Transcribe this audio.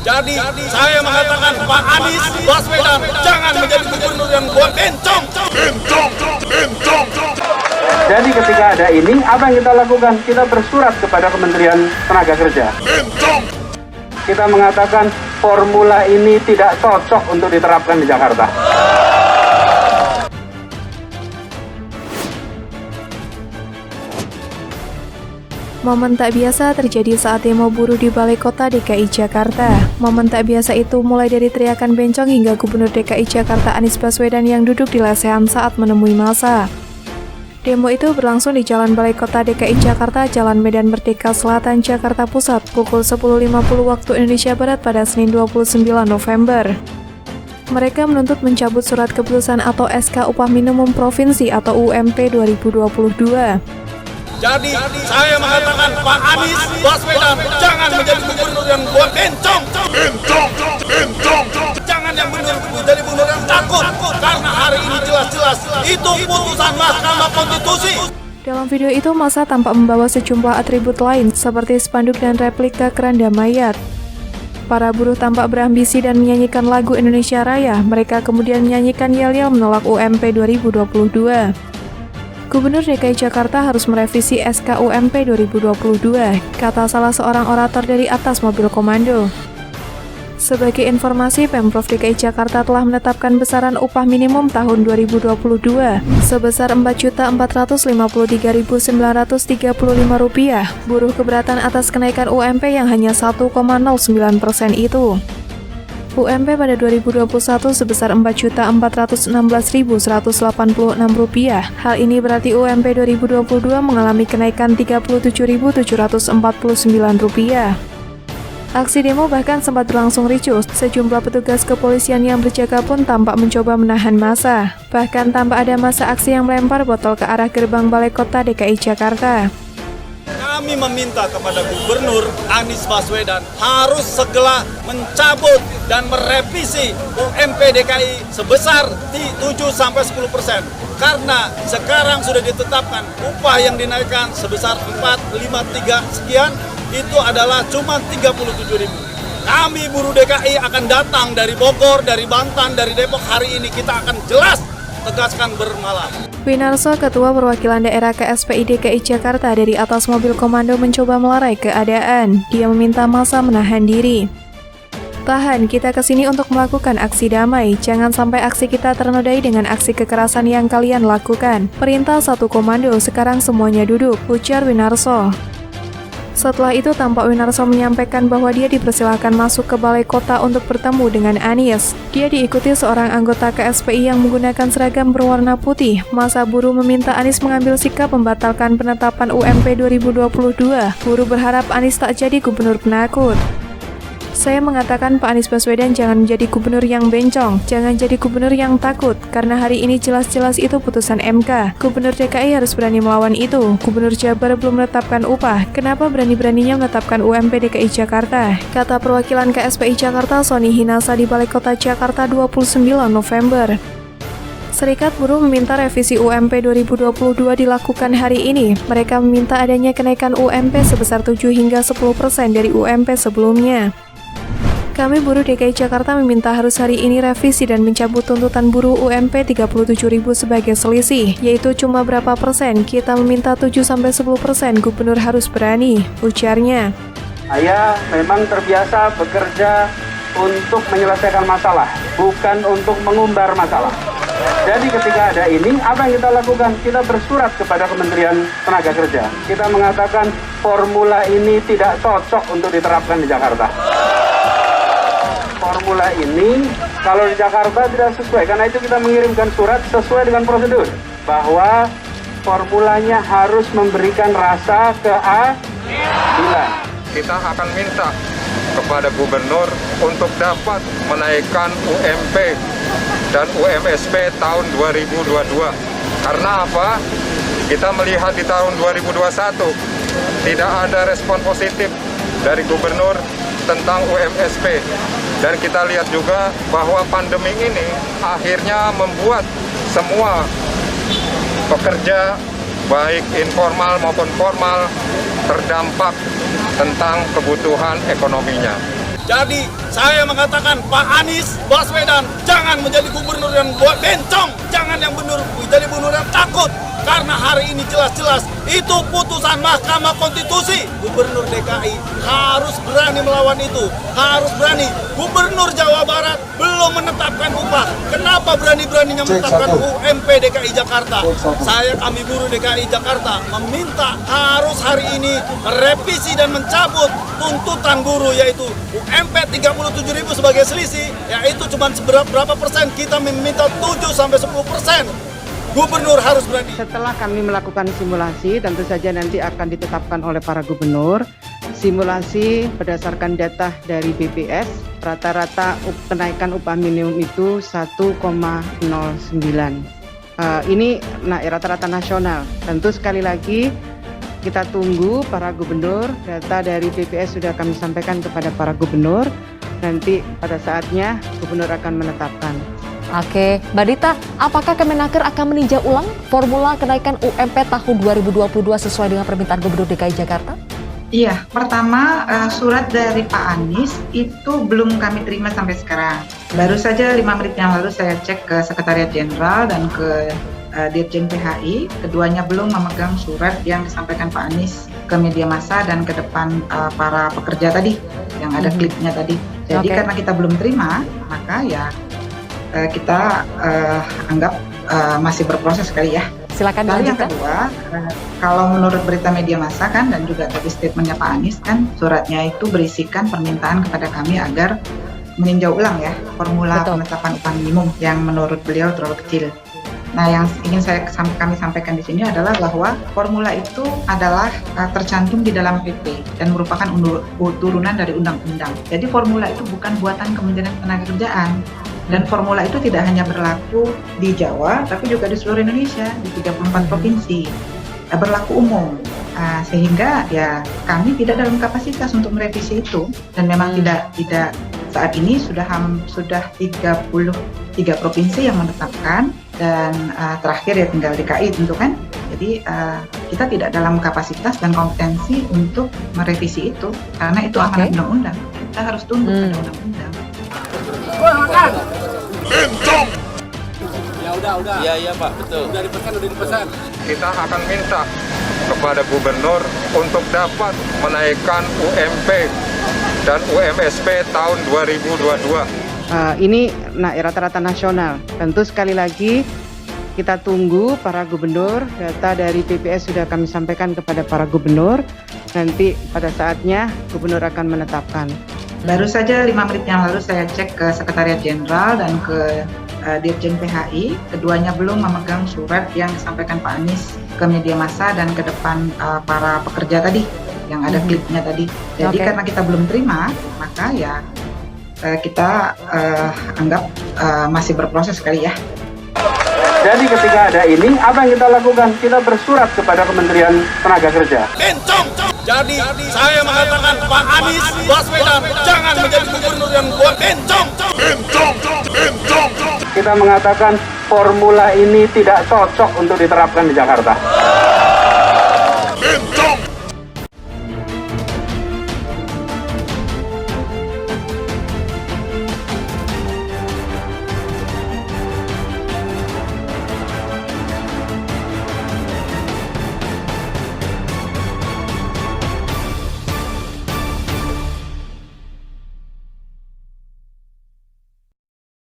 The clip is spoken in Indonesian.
Jadi saya mengatakan Pak Anies Baswedan jangan menjadi gubernur yang buat bencong. Jadi ketika ada ini, apa yang kita lakukan? Kita bersurat kepada Kementerian Tenaga Kerja. Kita mengatakan formula ini tidak cocok untuk diterapkan di Jakarta. Momen tak biasa terjadi saat demo buruh di Balai Kota DKI Jakarta. Momen tak biasa itu mulai dari teriakan bencong hingga Gubernur DKI Jakarta Anies Baswedan yang duduk di lesehan saat menemui massa. Demo itu berlangsung di Jalan Balai Kota DKI Jakarta, Jalan Medan Merdeka Selatan, Jakarta Pusat, pukul 10.50 waktu Indonesia Barat pada Senin 29 November. Mereka menuntut mencabut surat keputusan atau SK Upah Minimum Provinsi atau UMP 2022. Jadi saya mengatakan Pak Anies Baswedan jangan menjadi gubernur yang buat bencong. Jangan yang menjadi gubernur yang takut, karena hari ini jelas-jelas itu putusan Mahkamah Konstitusi. Dalam video itu, massa tampak membawa sejumlah atribut lain seperti spanduk dan replika keranda mayat. Para buruh tampak berambisi dan menyanyikan lagu Indonesia Raya. Mereka kemudian menyanyikan yel-yel menolak UMP 2022. Gubernur DKI Jakarta harus merevisi SK UMP 2022, kata salah seorang orator dari atas mobil komando. Sebagai informasi, Pemprov DKI Jakarta telah menetapkan besaran upah minimum tahun 2022 sebesar Rp4.053.935. Buruh keberatan atas kenaikan UMP yang hanya 1,09% itu. UMP pada 2021 sebesar Rp4.416.186. Hal ini berarti UMP 2022 mengalami kenaikan Rp37.749. Aksi demo bahkan sempat berlangsung ricuh. Sejumlah petugas kepolisian yang berjaga pun tampak mencoba menahan massa. Bahkan tampak ada massa aksi yang melempar botol ke arah gerbang Balai Kota DKI Jakarta. Kami meminta kepada Gubernur Anies Baswedan harus segera mencabut dan merevisi UMP DKI sebesar 7-10%. Karena sekarang sudah ditetapkan upah yang dinaikkan sebesar 453 sekian, itu adalah cuma 37.000. Kami buruh DKI akan datang dari Bogor, dari Banten, dari Depok. Hari ini kita akan jelas tegaskan bermalam. Winarso, Ketua Perwakilan Daerah KSPI DKI Jakarta dari atas mobil komando mencoba melerai keadaan. Dia meminta massa menahan diri. Tahan, kita kesini untuk melakukan aksi damai. Jangan sampai aksi kita ternodai dengan aksi kekerasan yang kalian lakukan. Perintah satu komando, sekarang semuanya duduk, ujar Winarso. Setelah itu tampak Winarso menyampaikan bahwa dia dipersilakan masuk ke Balai Kota untuk bertemu dengan Anies. Dia diikuti seorang anggota KSPI yang menggunakan seragam berwarna putih. Massa buruh meminta Anies mengambil sikap membatalkan penetapan UMP 2022. Buruh berharap Anies tak jadi gubernur penakut. Saya mengatakan Pak Anies Baswedan jangan menjadi gubernur yang bencong, jangan jadi gubernur yang takut, karena hari ini jelas-jelas itu putusan MK. Gubernur DKI harus berani melawan itu. Gubernur Jabar belum menetapkan upah, kenapa berani-beraninya menetapkan UMP DKI Jakarta? Kata perwakilan KSPI Jakarta, Sony Hinasa di Balai Kota Jakarta 29 November. Serikat Buruh meminta revisi UMP 2022 dilakukan hari ini. Mereka meminta adanya kenaikan UMP sebesar 7 hingga 10% dari UMP sebelumnya. Kami buruh DKI Jakarta meminta harus hari ini revisi dan mencabut tuntutan buruh UMP 37.000 sebagai selisih, yaitu cuma berapa persen. Kita meminta 7-10%, gubernur harus berani, ujarnya. Saya memang terbiasa bekerja untuk menyelesaikan masalah, bukan untuk mengumbar masalah. Jadi ketika ada ini, apa yang kita lakukan? Kita bersurat kepada Kementerian Tenaga Kerja. Kita mengatakan formula ini tidak cocok untuk diterapkan di Jakarta. Formula ini kalau di Jakarta tidak sesuai, karena itu kita mengirimkan surat sesuai dengan prosedur bahwa formulanya harus memberikan rasa keadilan. Kita akan minta kepada gubernur untuk dapat menaikkan UMP dan UMSP tahun 2022. Karena apa? Kita melihat di tahun 2021 tidak ada respon positif dari gubernur tentang UMSP. Dan kita lihat juga bahwa pandemi ini akhirnya membuat semua pekerja, baik informal maupun formal, terdampak tentang kebutuhan ekonominya. Jadi saya mengatakan Pak Anies Baswedan jangan menjadi gubernur yang buat bencong, jangan yang menjadi gubernur yang takut. Karena hari ini jelas-jelas itu putusan Mahkamah Konstitusi. Gubernur DKI harus berani melawan itu, harus berani. Gubernur Jawa Barat belum menetapkan upah. Kenapa berani-beraninya menetapkan UMP DKI Jakarta? Kami buruh DKI Jakarta meminta harus hari ini merevisi dan mencabut tuntutan buruh, yaitu UMP 37.000 sebagai selisih, yaitu cuma berapa persen, kita meminta 7-10%. Gubernur harus berani. Setelah kami melakukan simulasi, tentu saja nanti akan ditetapkan oleh para gubernur. Simulasi berdasarkan data dari BPS, rata-rata kenaikan upah minimum itu 1,09. Ini rata-rata nasional. Tentu sekali lagi kita tunggu para gubernur. Data dari BPS sudah kami sampaikan kepada para gubernur. Nanti pada saatnya gubernur akan menetapkan. Oke, Mbak Dita, apakah Kemenaker akan meninjau ulang formula kenaikan UMP tahun 2022 sesuai dengan permintaan Gubernur DKI Jakarta? Iya, pertama surat dari Pak Anies itu belum kami terima sampai sekarang. Baru saja 5 menit yang lalu saya cek ke Sekretariat Jenderal dan ke Dirjen PHI, keduanya belum memegang surat yang disampaikan Pak Anies ke media massa dan ke depan para pekerja tadi, yang ada klipnya tadi. Jadi karena kita belum terima, maka ya kita anggap masih berproses sekali ya. Silakan Lalu yang dilanjutkan. kedua, kalau menurut berita media massa kan dan juga tadi statementnya Pak Anies kan, suratnya itu berisikan permintaan kepada kami agar meninjau ulang ya formula penetapan upah minimum yang menurut beliau terlalu kecil. Nah, yang ingin kami sampaikan di sini adalah bahwa formula itu adalah tercantum di dalam PP dan merupakan turunan dari undang-undang. Jadi formula itu bukan buatan Kementerian Ketenagakerjaan. Dan formula itu tidak hanya berlaku di Jawa, tapi juga di seluruh Indonesia, di 34 provinsi. Berlaku umum. Sehingga ya kami tidak dalam kapasitas untuk merevisi itu. Dan memang tidak saat ini sudah 33 provinsi yang menetapkan, dan terakhir ya tinggal DKI tentu kan. Jadi kita tidak dalam kapasitas dan kompetensi untuk merevisi itu, karena itu amanat undang-undang. Kita harus tunduk pada undang-undang. Iya Pak, betul. Udah dipesan. Kita akan minta kepada gubernur untuk dapat menaikkan UMP dan UMSP tahun 2022. Ini rata-rata nasional. Tentu sekali lagi kita tunggu para gubernur. Data dari BPS sudah kami sampaikan kepada para gubernur. Nanti pada saatnya gubernur akan menetapkan. Baru saja 5 menit yang lalu saya cek ke Sekretariat Jenderal dan ke Dirjen PHI, keduanya belum memegang surat yang disampaikan Pak Anies ke media massa dan ke depan para pekerja tadi, yang ada klipnya tadi. Jadi karena kita belum terima, maka ya kita anggap masih berproses sekali ya. Jadi ketika ada ini, apa yang kita lakukan? Kita bersurat kepada Kementerian Tenaga Kerja. Bencong. Jadi saya mengatakan Pak Anies Baswedan jangan menjadi gubernur yang buat bencong. Kita mengatakan formula ini tidak cocok untuk diterapkan di Jakarta.